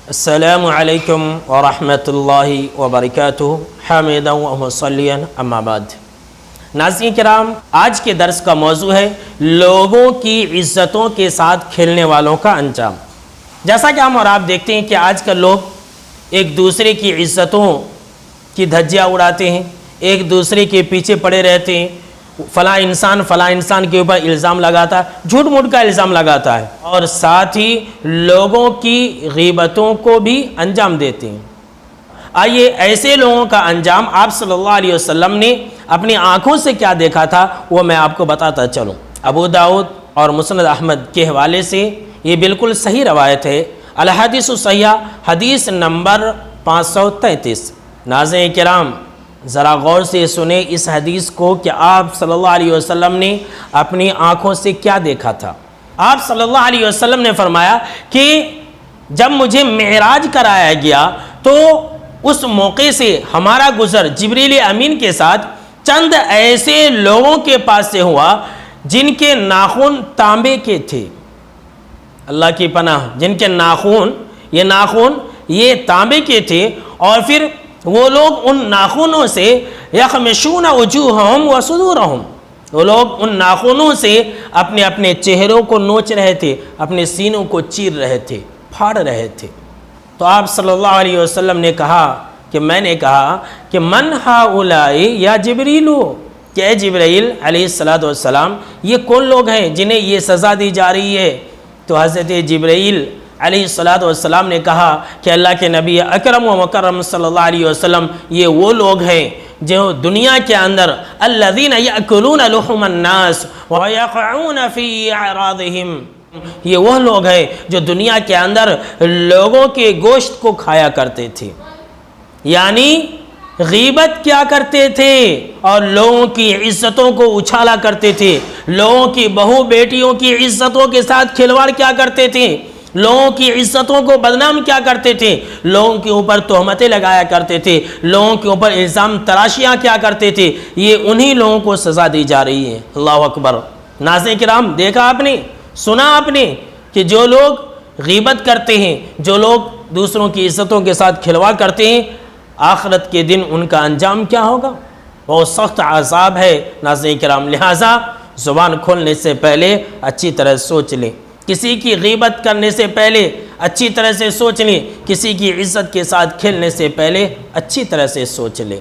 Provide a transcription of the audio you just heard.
السلام علیکم ورحمۃ اللہ وبرکاتہ حامدا و مصلیا اما بعد۔ ناظرین کرام، آج کے درس کا موضوع ہے لوگوں کی عزتوں کے ساتھ کھیلنے والوں کا انجام۔ جیسا کہ ہم اور آپ دیکھتے ہیں کہ آج کل لوگ ایک دوسرے کی عزتوں کی دھجیاں اڑاتے ہیں، ایک دوسرے کے پیچھے پڑے رہتے ہیں، فلاں انسان کے اوپر الزام لگاتا ہے، جھوٹ موٹ کا الزام لگاتا ہے، اور ساتھ ہی لوگوں کی غیبتوں کو بھی انجام دیتے ہیں۔ آئیے ایسے لوگوں کا انجام آپ صلی اللہ علیہ وسلم نے اپنی آنکھوں سے کیا دیکھا تھا وہ میں آپ کو بتاتا چلوں۔ ابو داؤد اور مسند احمد کے حوالے سے یہ بالکل صحیح روایت ہے، الحدیث الصحیحہ حدیث نمبر 533۔ ناظرین کرام، ذرا غور سے سنیں اس حدیث کو کہ آپ صلی اللہ علیہ وسلم نے اپنی آنکھوں سے کیا دیکھا تھا۔ آپ صلی اللہ علیہ وسلم نے فرمایا کہ جب مجھے معراج کرایا گیا تو اس موقع سے ہمارا گزر جبریل امین کے ساتھ چند ایسے لوگوں کے پاس سے ہوا جن کے ناخن تانبے کے تھے۔ اللہ کی پناہ، جن کے ناخن یہ تانبے کے تھے، اور پھر وہ لوگ ان ناخنوں سے یخمشون وجوہہم وصدورہم، وہ لوگ ان ناخنوں سے اپنے اپنے چہروں کو نوچ رہے تھے، اپنے سینوں کو چیر رہے تھے، پھاڑ رہے تھے۔ تو آپ صلی اللہ علیہ وسلم نے کہا کہ میں نے کہا کہ من ہؤلاء یا جبریل، کہ اے جبرائیل علیہ السلام یہ کون لوگ ہیں جنہیں یہ سزا دی جا رہی ہے؟ تو حضرت جبرائیل علیہ السلام نے کہا کہ اللہ کے نبی اکرم و مکرم صلی اللہ علیہ وسلم یہ وہ لوگ ہیں جو دنیا کے اندر الذین یأکلون لحم الناس ویقعون فی اعراضہم، یہ وہ لوگ ہیں جو دنیا کے اندر لوگوں کے گوشت کو کھایا کرتے تھے، یعنی غیبت کیا کرتے تھے اور لوگوں کی عزتوں کو اچھالا کرتے تھے، لوگوں کی بہو بیٹیوں کی عزتوں کے ساتھ کھلواڑ کیا کرتے تھے، لوگوں کی عزتوں کو بدنام کیا کرتے تھے، لوگوں کے اوپر تہمتیں لگایا کرتے تھے، لوگوں کے اوپر الزام تراشیاں کیا کرتے تھے۔ یہ انہی لوگوں کو سزا دی جا رہی ہے۔ اللہ اکبر۔ ناظرین کرام، دیکھا آپ نے، سنا آپ نے کہ جو لوگ غیبت کرتے ہیں، جو لوگ دوسروں کی عزتوں کے ساتھ کھلواڑ کرتے ہیں، آخرت کے دن ان کا انجام کیا ہوگا؟ بہت سخت عذاب ہے۔ ناظرین کرام، لہٰذا زبان کھولنے سے پہلے اچھی طرح سوچ لیں، کسی کی غیبت کرنے سے پہلے اچھی طرح سے سوچ لیں، کسی کی عزت کے ساتھ کھیلنے سے پہلے اچھی طرح سے سوچ لیں۔